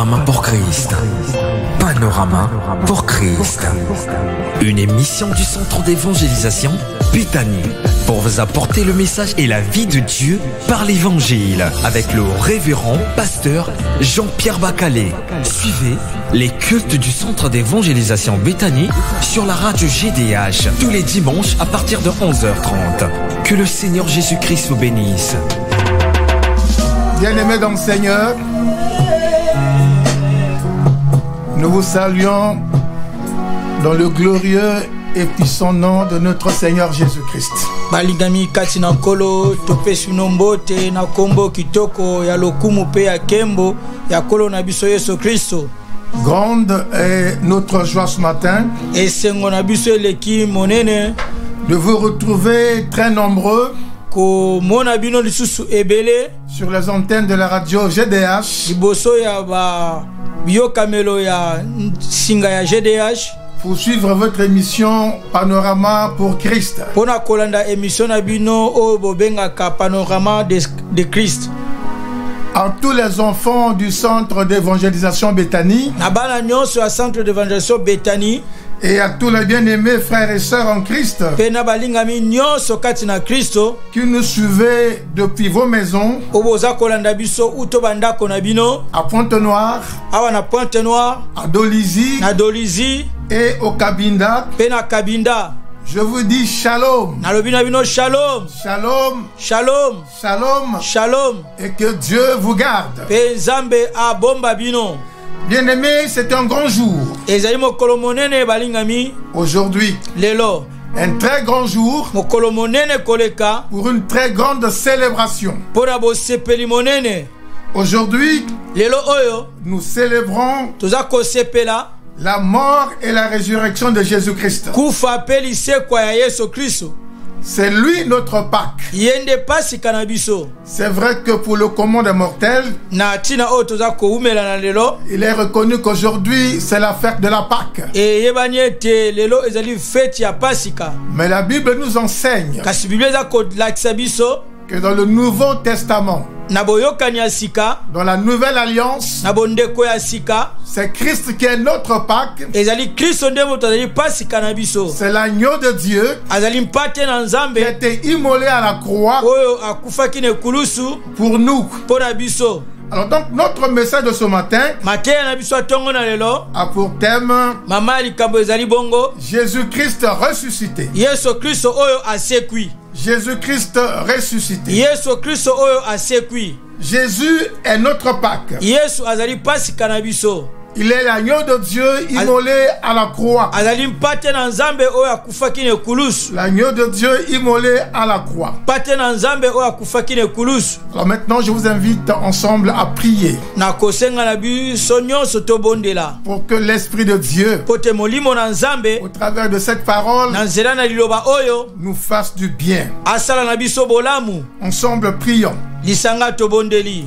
Panorama pour Christ. Panorama pour Christ. Une émission du centre d'évangélisation Béthanie pour vous apporter le message et la vie de Dieu par l'évangile avec le révérend pasteur Jean-Pierre Bacalé. Suivez les cultes du centre d'évangélisation Béthanie sur la radio GDH tous les dimanches à partir de 11h30. Que le Seigneur Jésus-Christ vous bénisse. Bien-aimés dans le Seigneur, nous vous saluons dans le glorieux et puissant nom de notre Seigneur Jésus-Christ. Balingami katina kolo topesi nombote na kombo kitoko ya lokumu pe ya kembo ya kolo na biso Yesu Kristo. Grande est notre joie ce matin Et sengo na biso leki monene de vous retrouver très nombreux ko mona bino lisusu ebele sur les antennes de la radio GDH liboso ya ba biokamelo ya singa ya GDH pour suivre votre émission Panorama pour Christ. pona kolanda émission na bino o bobenga ka Panorama de Christ. À tous les enfants du centre d'évangélisation Béthanie Na bana nyonso ya centre d'évangélisation Béthanie et à tous les bien-aimés frères et sœurs en Christ pe na balingami nyonso kati na Kristo qui nous suivez depuis vos maisons oboza kolanda biso uto bandako na bino à Pointe-Noire, awa na Pointe-Noire à Dolizy na Dolizy et au Cabinda. pe na Kabinda. Je vous dis shalom, Nalobi na bino shalom shalom, shalom shalom, shalom et que Dieu vous garde. pe nzambe abomba bino. Bien-aimés, c'est un grand jour. Ezali mokolo monene balingami Aujourd'hui, lelo un très grand jour mokolo monene koleka pour une très grande célébration. pona bosepeli monene. Aujourd'hui, Lelo oyo nous célébrons toza kosepela la mort et la résurrection de Jésus-Christ. kufa pe lisekwa ya Yesu Kristo. C'est lui notre Pâque. Yende pasika na biso C'est vrai que pour le commun des mortels, na tina oyo toza koumela na lelo il est reconnu qu'aujourd'hui c'est la fête de la Pâque. e yebani ete lelo ezali fete ya pasika. Mais la Bible nous enseigne Kasi Biblia eza kolakisa biso que dans le Nouveau Testament, na boyokani ya sika dans la Nouvelle Alliance, na bondeko ya sika c'est Christ qui est notre Pâque. ezali Kristo nde moto azali pasika na biso. C'est l'agneau de Dieu Azali mpate na qui a nzambe été immolé à la croix oyo akufaki na ekulusu pour nous. mpo na biso. Alors donc notre message de ce matin Mateya na biso atongo na lelo a pour thème mama ya likambo ezali bongo Jésus-Christ ressuscité. Yesu Kristo oyo asekwi. Jésus-Christ ressuscité. Yesu Kristo oyo asekwi. Jésus est notre Pâque. Yesu azali pasika na biso. Il est l'agneau de Dieu immolé à la croix. Azali mpate na nzambe oyo akufaki na ekulusu. L'agneau de Dieu immolé à la croix. Pate na nzambe oyo akufaki na ekulusu. Alors maintenant, je vous invite ensemble à prier Na kosenga na biso nyonso tobondela pour que l'Esprit de Dieu, po te molimo na nzambe au travers de cette parole, na nzela na liloba oyo nous fasse du bien. asala na biso bolamu. Ensemble, prions. Lisanga tobondeli.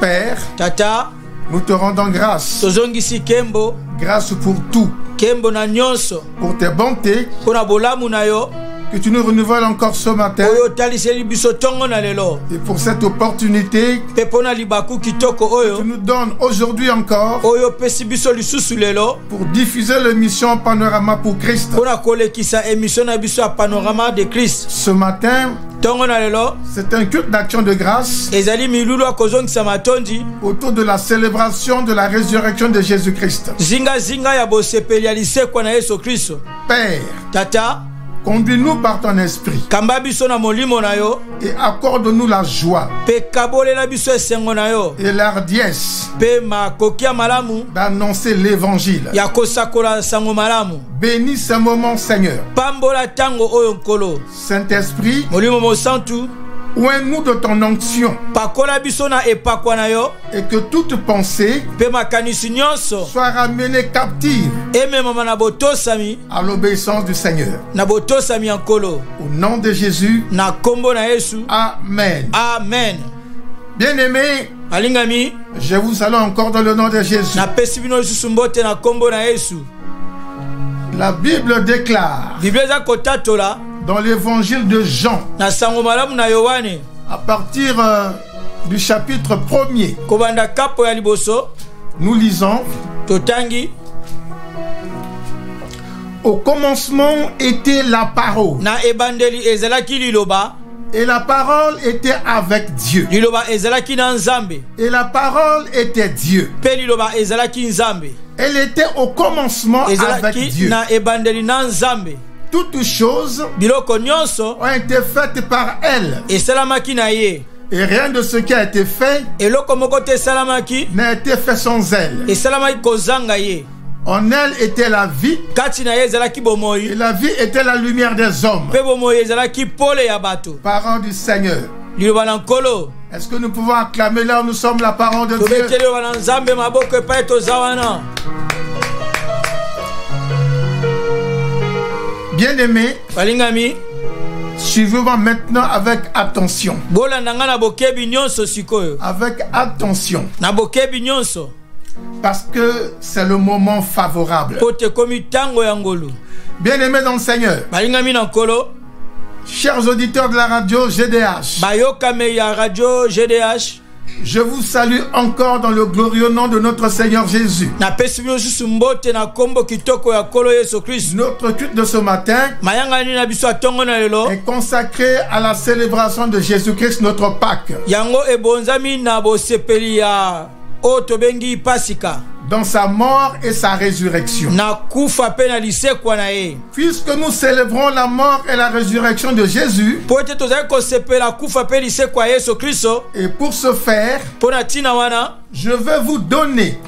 Père, Tata nous te rendons grâce. tozongisi kembo Grâce pour tout, kembo na nyonso pour tes bontés mpona bolamu na yo que tu nous renouvelles encore ce matin oyo otaliseli biso ntongo na lelo et pour cette opportunité mpe mpona libaku kitoko que tu oyo nous donnes aujourd'hui encore oyo opesi biso lisusu lelo pour diffuser l'émission Panorama pour Christ. mpona kolekisa émission na biso ya Panorama de Christ. Ce matin, ntongo na lelo c'est un culte d'action de grâce ezali milulu ya kozongisa matondi autour de la célébration de la résurrection de Jésus-Christ. zingazinga ya bosepeli ya lisekwa na Yesu Kristo. Père, Tata conduis-nous par ton esprit kamba biso na molimo na yo et accorde-nous la joie mpe kabolela biso esengo na yo et l'ardiesse mpe makoki ya malamu d'annoncer l'évangile. ya kosakola sango malamu. Bénis ce moment, Seigneur. Pambola tango oyo nkolo. Saint-Esprit, Molimo mosantu oins-nous de ton onction pakola biso na epakwa na yo et que toute pensée mpe makanisi nyonso soit ramenée captive ememama na botosami à l'obéissance du Seigneur. na botosami ya nkolo Au nom de Jésus, na kombo na Yesu. Amen. Amen. Bien-aimés, Balingami je vous salue encore dans le nom de Jésus. napesi bino lisusu mbote na kombo na Yesu. La Bible déclare Biblia eza kotatola dans l'évangile de Jean, na sango malamu na Yohane à partir du chapitre 1er, kobanda kapo ya liboso Nous lisons. Totangi. Au commencement était la parole. Na ebandeli ezalaki liloba. Et la parole était avec Dieu. Liloba ezalaki na nzambe. Et la parole était Dieu. Pe liloba ezalaki nzambe. Elle était au commencement avec Dieu. Na ebandeli na nzambe. Toutes choses biloko nyonso ont été faites par elle. Esalamaki na ye. Et rien de ce qui a été fait eloko moko te esalamaki n'a été fait sans elle. Esalamaki kozanga ye. En elle était la vie. Kati na ye ezalaki bomoi. Et la vie était la lumière des hommes. Pe bomoi ezalaki pole ya bato. Parole du Seigneur. Liloba na nkolo. Est-ce que nous pouvons acclamer là où nous sommes la parole de Dieu? Tobeteli liloba na nzambe maboko epai tozawana. Bien-aimés, balingami, suivez-moi maintenant avec attention. Avec attention. Parce que c'est le moment favorable. Bien-aimés dans le Seigneur, chers auditeurs de la radio GDH, je vous salue encore dans le glorieux nom de notre Seigneur Jésus. Notre culte de ce matin est consacré à la célébration de Jésus-Christ, notre Pâques. Dans sa mort et sa résurrection. Puisque nous célébrons la mort et la résurrection de Jésus, et pour ce faire, je vais vous donner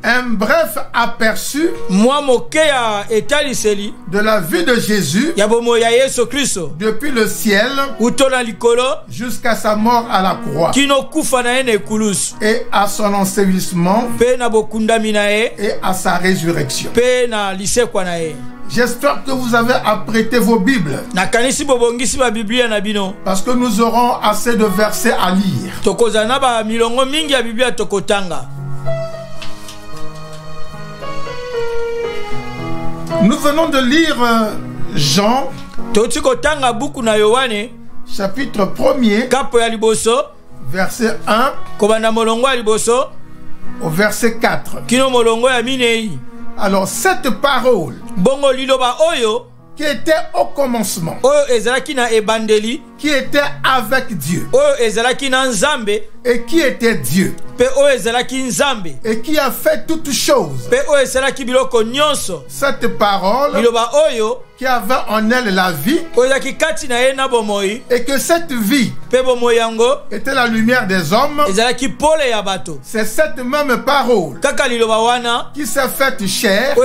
un bref aperçu de la vie de Jésus depuis le ciel jusqu'à sa mort à la croix et à son ensevelissement et à sa résurrection. J'espère que vous avez apprêté vos Bibles. Parce que nous aurons assez de versets à lire. Nous venons de lire Jean, chapitre 1er, verset 1 au verset 4. Alors cette parole qui était au commencement, qui était avec Dieu, et qui était Dieu, et qui a fait toutes choses. Cette parole qui avait en elle la vie, et que cette vie était la lumière des hommes. C'est cette même parole qui s'est faite chair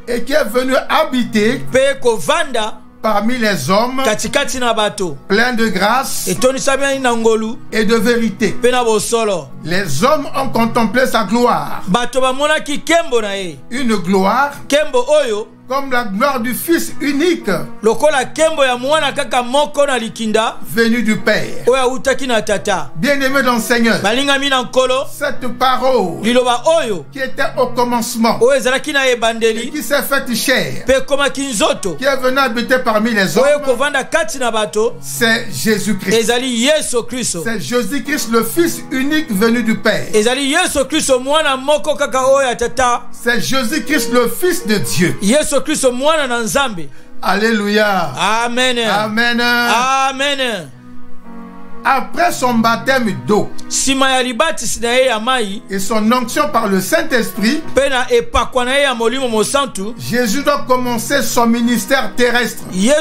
et qui est venue habiter parmi les hommes, plein de grâce et de vérité. Les hommes ont contemplé sa gloire, une gloire comme la gloire du Fils unique venu du Père. Bien-aimé dans le Seigneur, cette parole qui était au commencement et qui s'est faite chair, qui est venue habiter parmi les hommes, c'est Jésus-Christ. C'est Jésus-Christ, le Fils unique venu du Père. C'est Jésus-Christ, le Fils de Dieu. Alléluia. Amen. Amen. Amen. Après son baptême d'eau et son onction par le Saint-Esprit, Jésus doit commencer son ministère terrestre. Il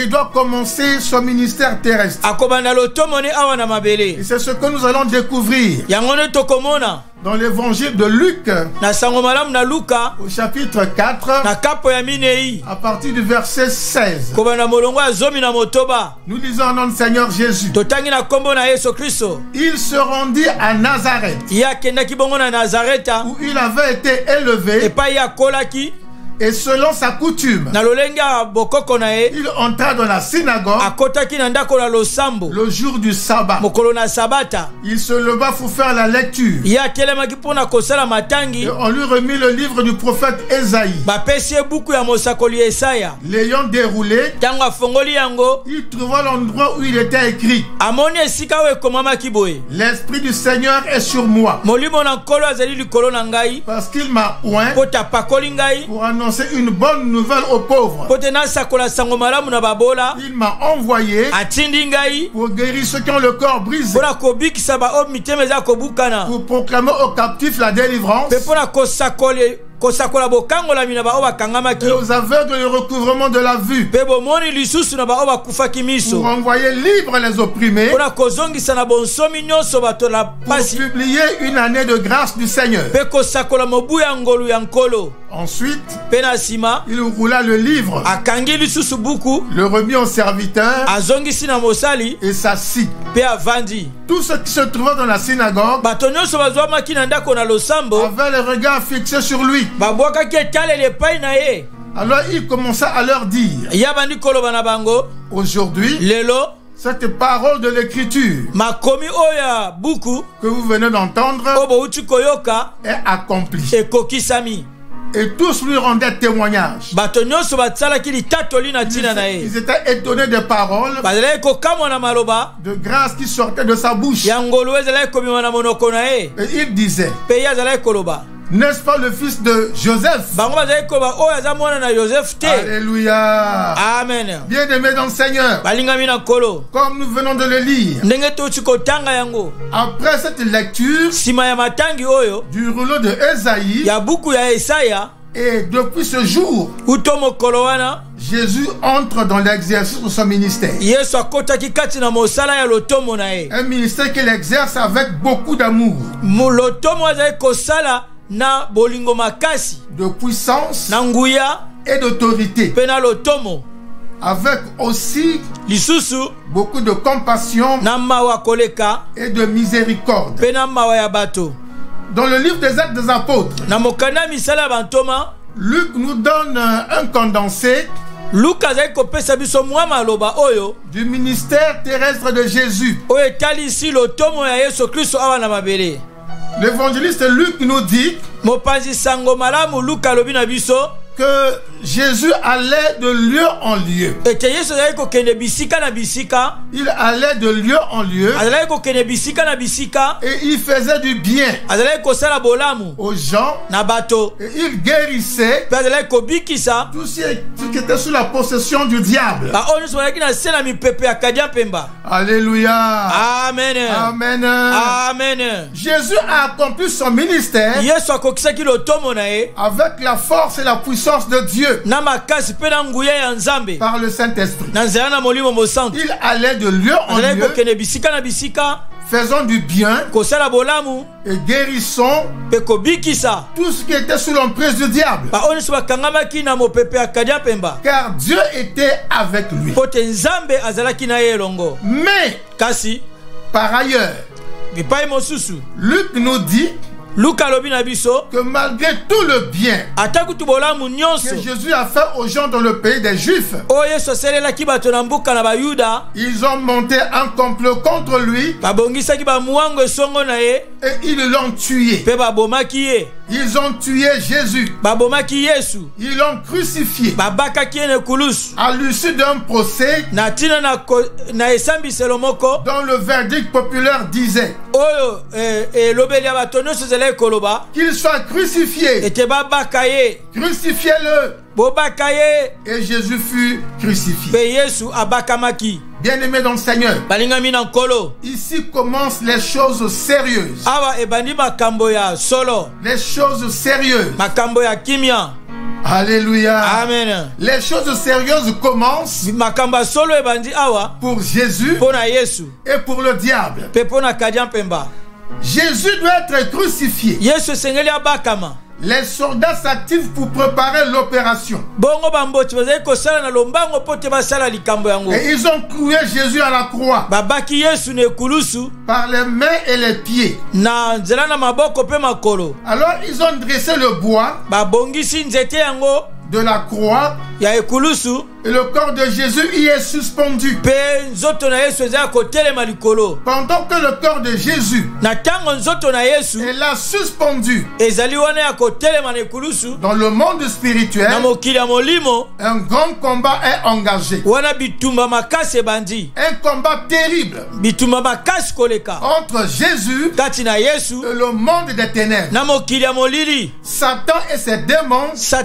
doit commencer son ministère terrestre. Et c'est ce que nous allons découvrir dans l'évangile de Luc, au chapitre 4, à partir du verset 16. Nous lisons en nom du Seigneur Jésus. Il se rendit à Nazareth, où il avait été élevé, Et selon sa coutume, il entra dans la synagogue le jour du sabbat. Il se leva pour faire la lecture. Et on lui remit le livre du prophète Ésaïe. L'ayant déroulé, il trouva l'endroit où il était écrit: l'Esprit du Seigneur est sur moi, parce qu'il m'a oint pour annoncer une bonne nouvelle aux pauvres. Il m'a envoyé pour guérir ceux qui ont le corps brisé, pour proclamer aux captifs la délivrance, et aux aveugles le recouvrement de la vue, pour envoyer libres les opprimés, pour publier une année de grâce du Seigneur. Ensuite, il roula le livre, le remit au serviteur et s'assit. Tous ceux qui se trouvaient dans la synagogue avaient les regards fixés sur lui. Alors il commença à leur dire: aujourd'hui, cette parole de l'écriture que vous venez d'entendre est accomplie. Et tous lui rendaient témoignage. Ils étaient étonnés des paroles de grâce qui sortaient de sa bouche. Et il disait: n'est-ce pas le fils de Joseph? Alléluia. Amen. Bien-aimé dans le Seigneur, comme nous venons de le lire, après cette lecture du rouleau de Ésaïe, et depuis ce jour, Jésus entre dans l'exercice de son ministère. Un ministère qu'il exerce avec beaucoup d'amour, de puissance et d'autorité, avec aussi beaucoup de compassion et de miséricorde. Dans le livre des Actes des Apôtres, Luc nous donne un condensé du ministère terrestre de Jésus. L'évangéliste Luc nous dit que Jésus allait de lieu en lieu. Il allait de lieu en lieu et il faisait du bien aux gens et il guérissait tous ceux qui étaient sous la possession du diable. Alléluia. Amen. Amen. Amen. Jésus a accompli son ministère avec la force et la puissance de Dieu par le Saint-Esprit. Il allait de lieu en lieu, faisant du bien et guérissant tout ce qui était sous l'emprise du diable, car Dieu était avec lui. Mais par ailleurs, Luc nous dit que malgré tout le bien que Jésus a fait aux gens dans le pays des Juifs, ils ont monté un complot contre lui et ils l'ont tué. Ils ont tué Jésus. Ils l'ont crucifié. À l'issue d'un procès dont le verdict populaire disait qu'il soit crucifié. Crucifiez-le. Et Jésus fut crucifié. Bien-aimé dans le Seigneur, ici commencent les choses sérieuses. Les choses sérieuses. Alléluia. Amen. Les choses sérieuses commencent pour Jésus et pour le diable. Jésus doit être crucifié. Les soldats s'activent pour préparer l'opération. Et ils ont cloué Jésus à la croix par les mains et les pieds. Alors ils ont dressé le bois de la croix. Et le corps de Jésus y est suspendu. Pendant que le corps de Jésus est là suspendu dans le monde spirituel, un grand combat est engagé. Un combat terrible entre Jésus et le monde des ténèbres. Satan et ses démons se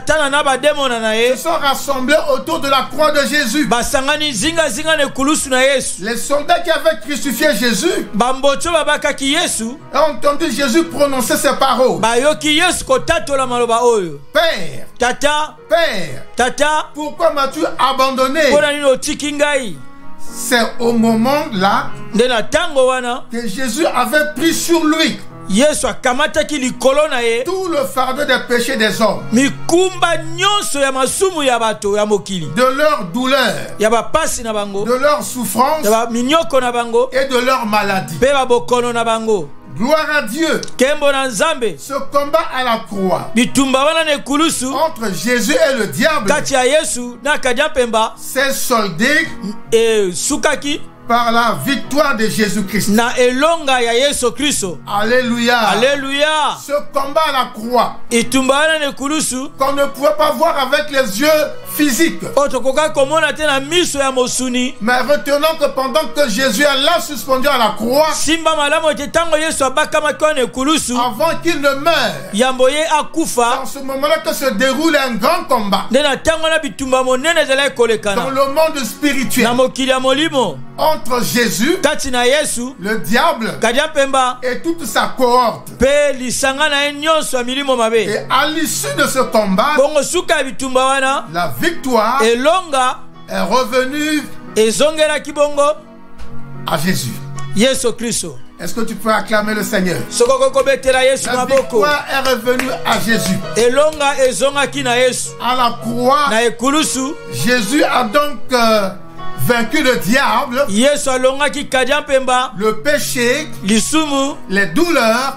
sont rassemblés autour de la croix de Jésus. Les soldats qui avaient crucifié Jésus ont entendu Jésus prononcer ces paroles. Père, Père, pourquoi m'as-tu abandonné? C'est au moment là que Jésus avait pris sur lui tout le fardeau des péchés des hommes, de leur douleur, de leur souffrance et de leur maladie. Gloire à Dieu. Ce combat à la croix entre Jésus et le diable s'est soldé par la victoire de Jésus-Christ. Alléluia. Alléluia. Ce combat à la croix qu'on ne pouvait pas voir avec les yeux physiques. Mais retenons que pendant que Jésus est là suspendu à la croix, avant qu'il ne meure, dans ce moment-là que se déroule un grand combat dans le monde spirituel entre Jésus, le diable et toute sa cohorte. Et à l'issue de ce combat, la victoire est revenue à Jésus. Est-ce que tu peux acclamer le Seigneur? La victoire est revenue à Jésus. À la croix, Jésus a donc vaincu le diable, le péché, les douleurs,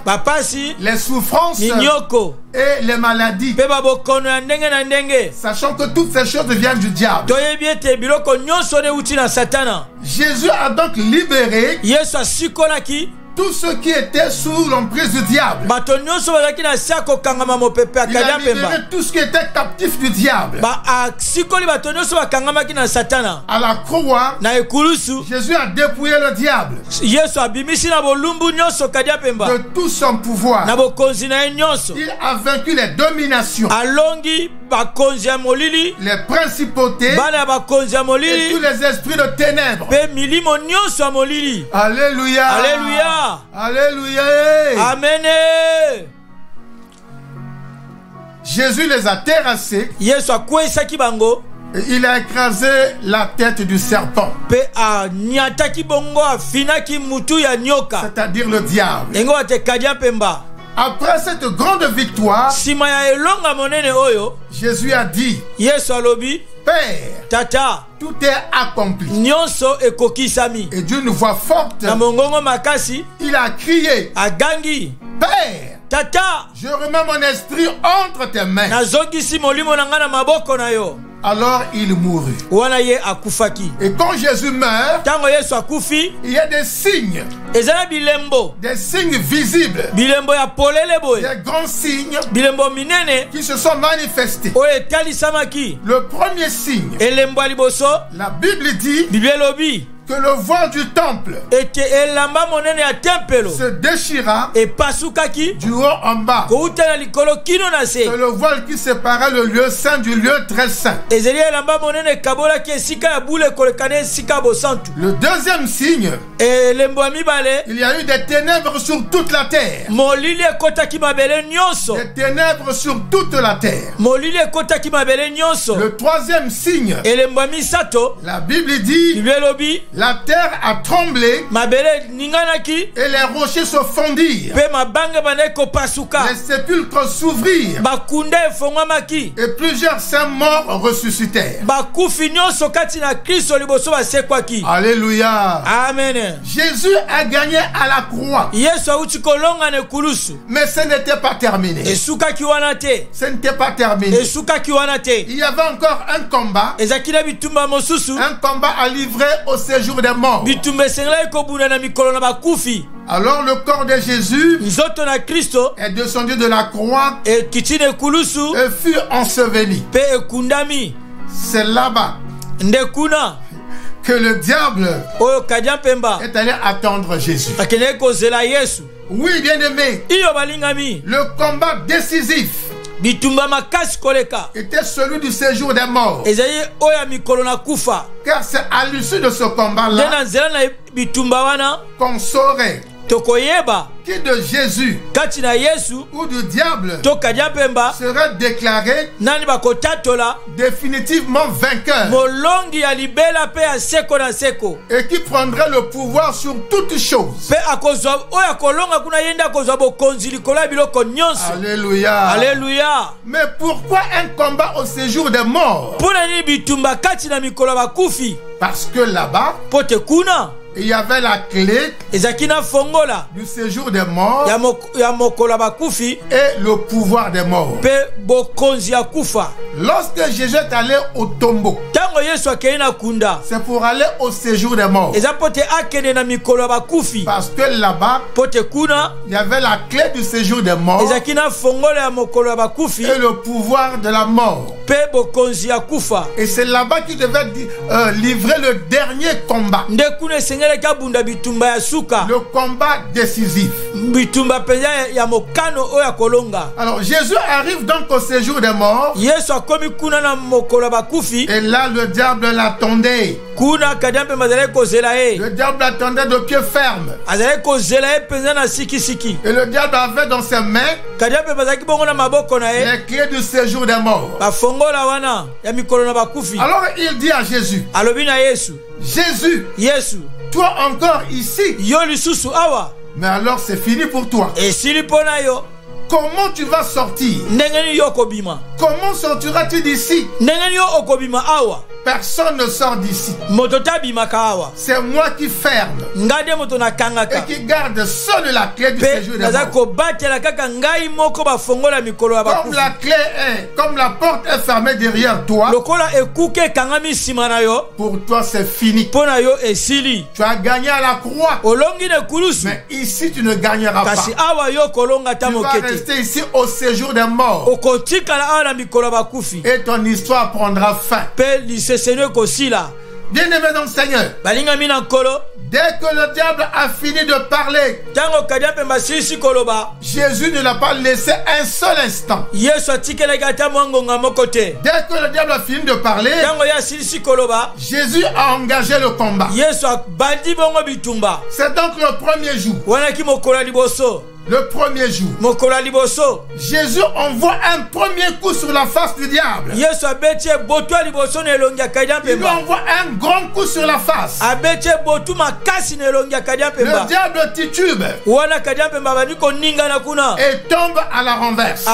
les souffrances et les maladies. Sachant que toutes ces choses viennent du diable. Jésus a donc libéré tous ceux qui étaient sous l'emprise du diable. Il a libéré tout ce qui était captif du diable. À la croix, Jésus a dépouillé le diable de tout son pouvoir. Il a vaincu les dominations, les principautés et tous les esprits de ténèbres. Alléluia. Alléluia. Alléluia. Amen. Jésus les a terrassés. Et il a écrasé la tête du serpent, c'est-à-dire le diable. Après cette grande victoire, Jésus a dit: Père, Tata, tout est accompli. Et d'une voix forte, il a crié: Père, Tata, je remets mon esprit entre tes mains. Alors il mourut. Et quand Jésus meurt, il y a des signes. Des signes visibles. Des grands signes qui se sont manifestés. Le premier signe, la Bible dit que le voile du temple se déchira du haut en bas. C'est le voile qui séparait le lieu saint du lieu très saint. Le deuxième signe, il y a eu des ténèbres sur toute la terre. Des ténèbres sur toute la terre. Le troisième signe, la Bible dit La terre a tremblé et les rochers se fondirent. Les sépulcres s'ouvrirent et plusieurs saints morts ressuscitèrent. Alléluia. Amen. Jésus a gagné à la croix. Mais ce n'était pas terminé. Ce n'était pas terminé. Il y avait encore un combat. Un combat à livrer au séjour des morts. Alors le corps de Jésus est descendu de la croix et fut enseveli. C'est là-bas que le diable est allé attendre Jésus. Oui, bien-aimé, le combat décisif était celui du séjour des morts. Car c'est à l'issue de ce combat-là qu'on saurait qui de Jésus ou du diable sera déclaré définitivement vainqueur et qui prendrait le pouvoir sur toutes choses. Alléluia. Alléluia. Mais pourquoi un combat au séjour des morts? Parce que là-bas il y avait la clé du séjour des morts et le pouvoir des morts. Lorsque Jésus est allé au tombeau, c'est pour aller au séjour des morts. Parce que là-bas, il y avait la clé du séjour des morts et le pouvoir de la mort. Et c'est là-bas qu'il devait livrer le dernier combat. Le combat décisif. Alors Jésus arrive donc au séjour des morts. Et là le diable l'attendait. Le diable attendait de pied ferme. Et le diable avait dans ses mains les clés du séjour des morts. Alors il dit à Jésus, Jésus, toi encore ici. Mais alors c'est fini pour toi. Comment tu vas sortir? Comment sortiras-tu d'ici? Personne ne sort d'ici. C'est moi qui ferme et qui garde seul la clé du séjour des morts. Comme la porte est fermée derrière toi, pour toi c'est fini. Tu as gagné à la croix. Mais ici tu ne gagneras pas. Tu vas rester ici au séjour des morts. Et ton histoire prendra fin. Bien-aimé dans le Seigneur, dès que le diable a fini de parler, Jésus ne l'a pas laissé un seul instant. Dès que le diable a fini de parler, Jésus a engagé le combat. C'est donc le premier jour. Le premier jour, Jésus envoie un premier coup sur la face du diable. Il lui envoie un grand coup sur la face. Le diable titube et tombe à la renverse.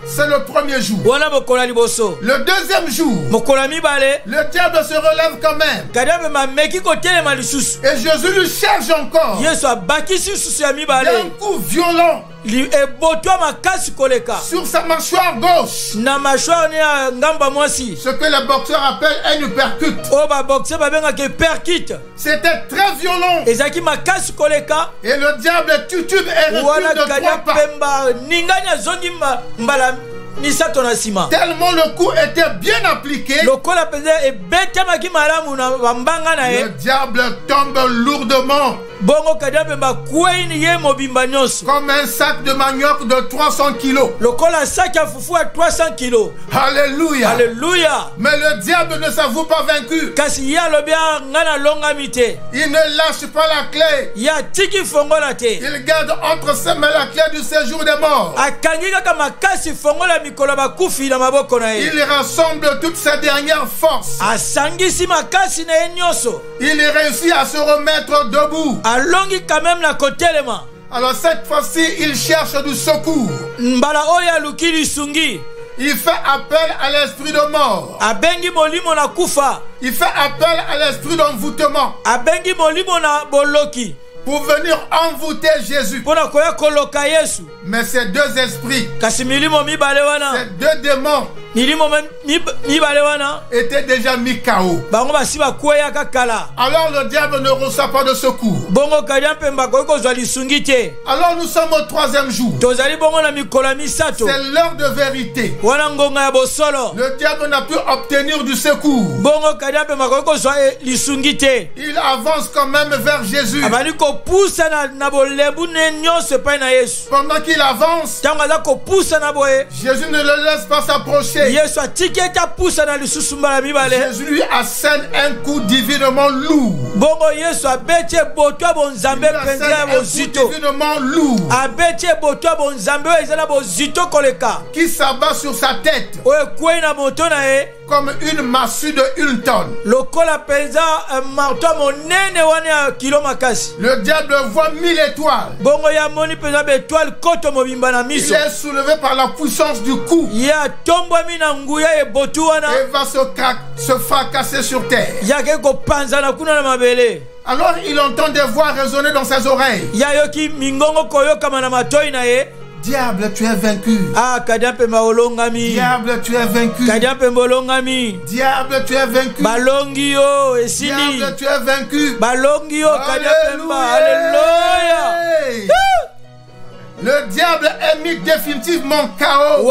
C'est le premier jour. Le deuxième jour, le diable se relève quand même. Et Jésus lui charge encore d'un coup violent sur sa mâchoire gauche. Ce que les boxeurs appellent un uppercut. C'était très violent. Et le diable titube et recule de 3 pas. Tellement le coup était bien appliqué, le diable tombe lourdement comme un sac de manioc de 300 kilos. Alléluia. Alléluia. Mais le diable ne s'avoue pas vaincu. Il ne lâche pas la clé. Il garde entre ses mains la clé du séjour des morts. Il rassemble toutes ses dernières forces. Il réussit à se remettre debout. Alors cette fois-ci, il cherche du secours. Il fait appel à l'esprit de mort. Il fait appel à l'esprit d'envoûtement pour venir envoûter Jésus. Mais ces deux esprits, ces deux démons étaient déjà mis KO. Alors le diable ne reçoit pas de secours. Alors nous sommes au 3e jour. C'est l'heure de vérité. Le diable n'a pu obtenir du secours. Il avance quand même vers Jésus. Pendant qu'il avance, Jésus ne le laisse pas s'approcher. Jésus lui assène un coup divinement lourd. Divinement lourd qui s'abat sur sa tête comme une massue de 1 tonne. Le diable voit 1000 étoiles. Il est soulevé par la puissance du coup et va se fracasser sur terre. Alors il entend des voix résonner dans ses oreilles. Diable, tu es vaincu. Diable, tu es vaincu. Diable, tu es vaincu. Diable, tu es vaincu. Alléluia. Le diable est mis définitivement KO.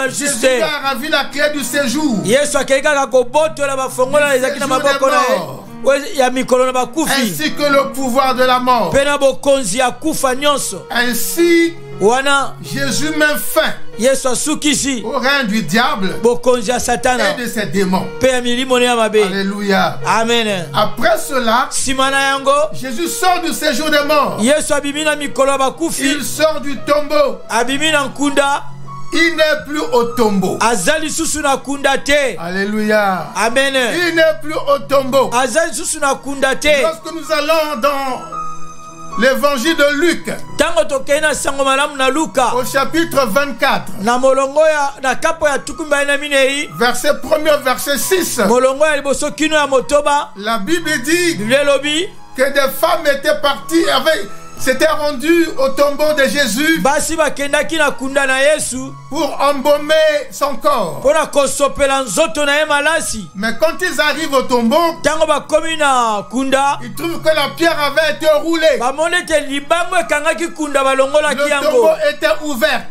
Jésus a ravi la clé du séjour. Ainsi que le pouvoir de la mort. Ainsi, Jésus met fin au règne du diable et de ses démons. Alléluia. Amen. Après cela, Jésus sort du séjour des morts. Il sort du tombeau. Il n'est plus au tombeau. Alléluia. Amen. Il n'est plus au tombeau. Lorsque nous allons dans l'évangile de Luc, au chapitre 24, verset 1er, verset 6, la Bible dit que des femmes étaient parties s'était rendu au tombeau de Jésus pour embaumer son corps. Mais quand ils arrivent au tombeau, ils trouvent que la pierre avait été roulée. Le tombeau était ouvert.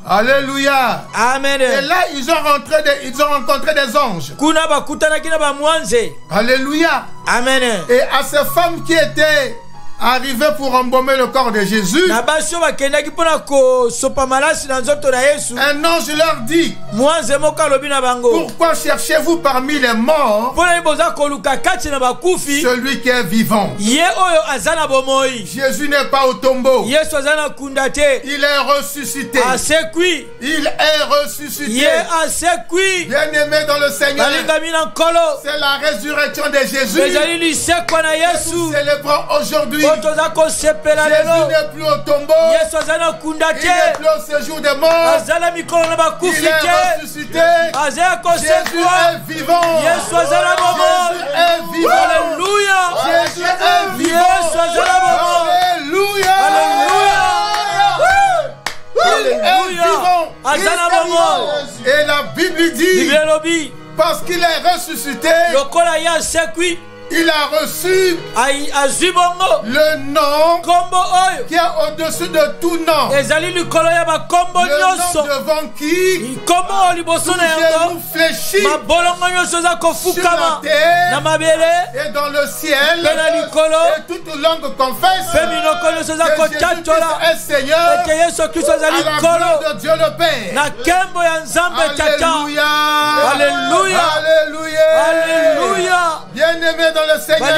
Alléluia. Amen. Et là, ils ont rencontré des anges. Alléluia. Amen. Et à ces femmes qui étaient arrivés pour embaumer le corps de Jésus, un ange leur dit: pourquoi cherchez-vous parmi les morts celui qui est vivant? Jésus n'est pas au tombeau. Il est ressuscité. Il est ressuscité. Bien-aimé dans le Seigneur, c'est la résurrection de Jésus que nous célébrons aujourd'hui. Jésus n'est plus au tombeau. Il n'est plus au séjour des morts. Il est ressuscité. Jésus est vivant. Jésus est vivant. Alléluia. Jésus est vivant. Alléluia. Il est vivant. Et la Bible dit, parce qu'il est ressuscité, il a reçu le nom qui est au-dessus de tout nom. Le nom devant qui tous genoux fléchis sur la terre et dans le ciel, et toute langue confesse que Jésus-Christ est Seigneur, à la gloire de Dieu le Père. Alléluia. Alléluia. Bien-aimé dans le Seigneur,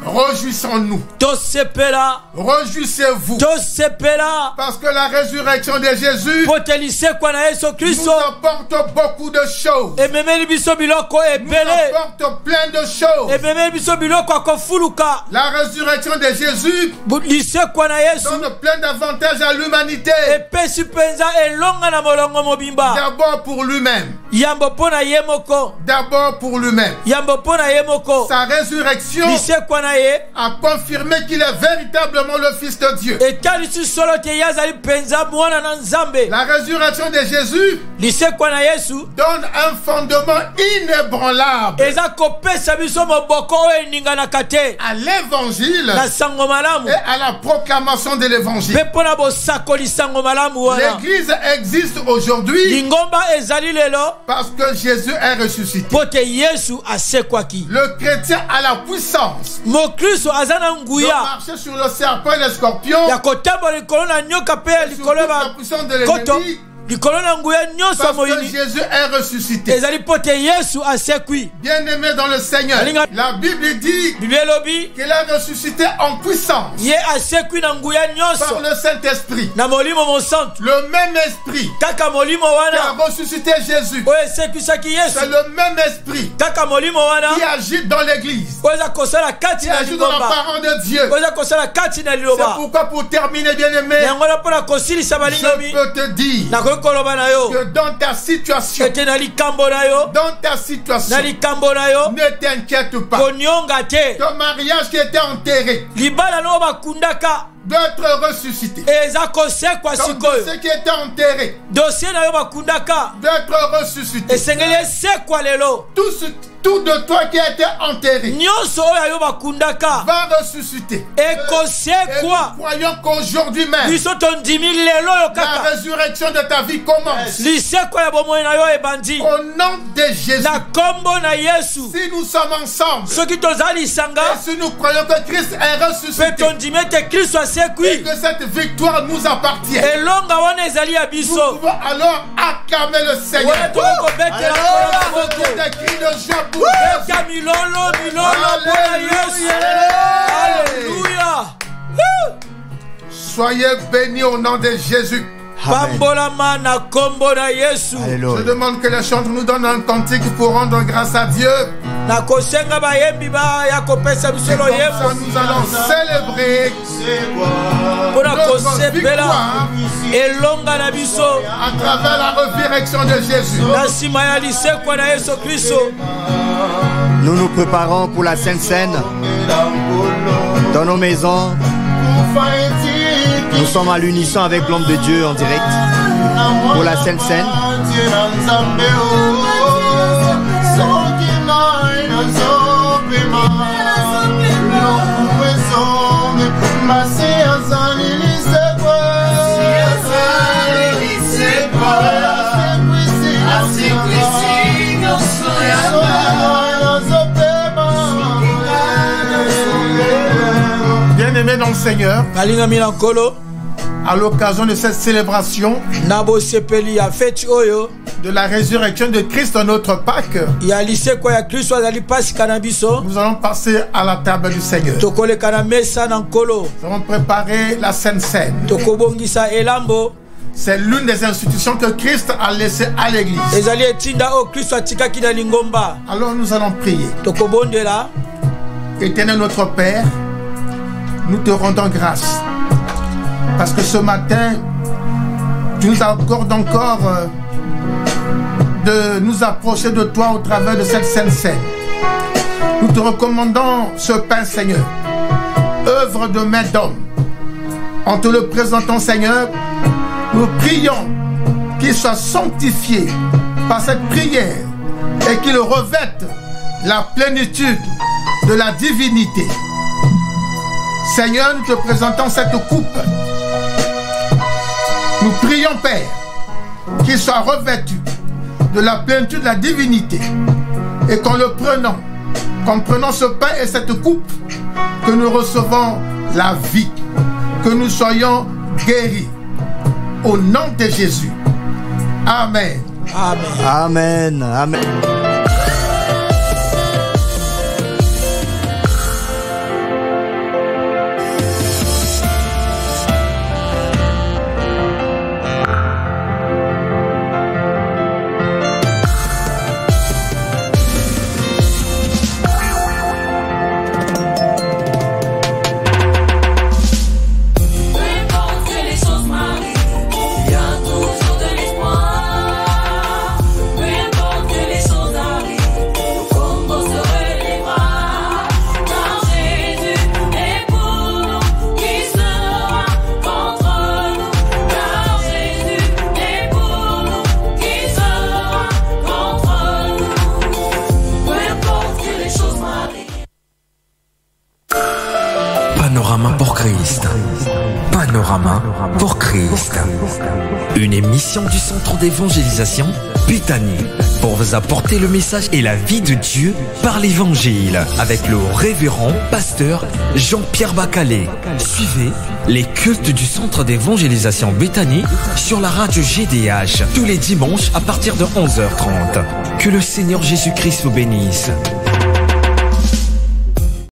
Réjouissons-nous. Réjouissez-vous. Parce que la résurrection de Jésus nous apporte beaucoup de choses. Nous apporte plein de choses. La résurrection de Jésus donne plein d'avantages à l'humanité. D'abord pour lui-même. D'abord pour lui-même. Sa résurrection a confirmé qu'il est véritablement le Fils de Dieu. La résurrection de Jésus donne un fondement inébranlable à l'évangile et à la proclamation de l'évangile. L'église existe aujourd'hui parce que Jésus est ressuscité. Le chrétien a la puissance de marcher sur le serpent et le scorpion, sur toute la puissance de l'ennemi. Parce que Jésus est ressuscité. Bien-aimé dans le Seigneur, la Bible dit qu'il est ressuscité en puissance par le Saint-Esprit. Le même esprit qui a ressuscité Jésus, c'est le même esprit qui agit dans l'église, qui agit dans la parole de Dieu. C'est pourquoi, pour terminer, bien-aimé, je peux te dire que dans ta situation, ne t'inquiète pas. Ton mariage qui était enterré d'être ressuscité. Ton dossier qui était enterré d'être ressuscité. Tout de toi qui a été enterré va ressusciter. Et nous croyons qu'aujourd'hui même la résurrection de ta vie commence. Au nom de Jésus. Si nous sommes ensemble et si nous croyons que Christ est ressuscité et que cette victoire nous appartient, nous pouvons alors acclamer le Seigneur. Des cris de joie. Alléluia. Soyez bénis au nom de Jésus. Je demande que les chantres nous donnent un cantique pour rendre grâce à Dieu. Nous allons célébrer notre victoire à travers la résurrection de Jésus. Nous nous préparons pour la Sainte Seine dans nos maisons. Nous sommes à l'unisson avec l'homme de Dieu en direct pour la Sainte Seine. Bien-aimés dans le Seigneur, à l'occasion de cette célébration de la résurrection de Christ dans notre Pâques, nous allons passer à la table du Seigneur. Nous allons préparer la Sainte Seine. C'est l'une des institutions que Christ a laissées à l'église. Alors nous allons prier. Éternel notre Père, nous te rendons grâce parce que ce matin, tu nous accordes encore de nous approcher de toi au travers de cette Sainte Seine. Nous te recommandons ce pain, Seigneur, œuvre de main d'homme. En te le présentant, Seigneur, nous prions qu'il soit sanctifié par cette prière et qu'il revête la plénitude de la divinité. Seigneur, nous te présentons cette coupe. Nous prions, Père, qu'il soit revêtu de la plénitude de la divinité et qu'en le prenant, qu'en prenant ce pain et cette coupe, que nous recevons la vie, que nous soyons guéris. Au nom de Jésus. Amen. Amen. Amen. Amen. Christ. Panorama pour Christ. Une émission du centre d'évangélisation Bethany pour vous apporter le message et la vie de Dieu par l'évangile avec le révérend pasteur Jean-Pierre Bacalé. Suivez les cultes du centre d'évangélisation Bethany sur la radio GDH tous les dimanches à partir de 11h30. Que le Seigneur Jésus-Christ vous bénisse.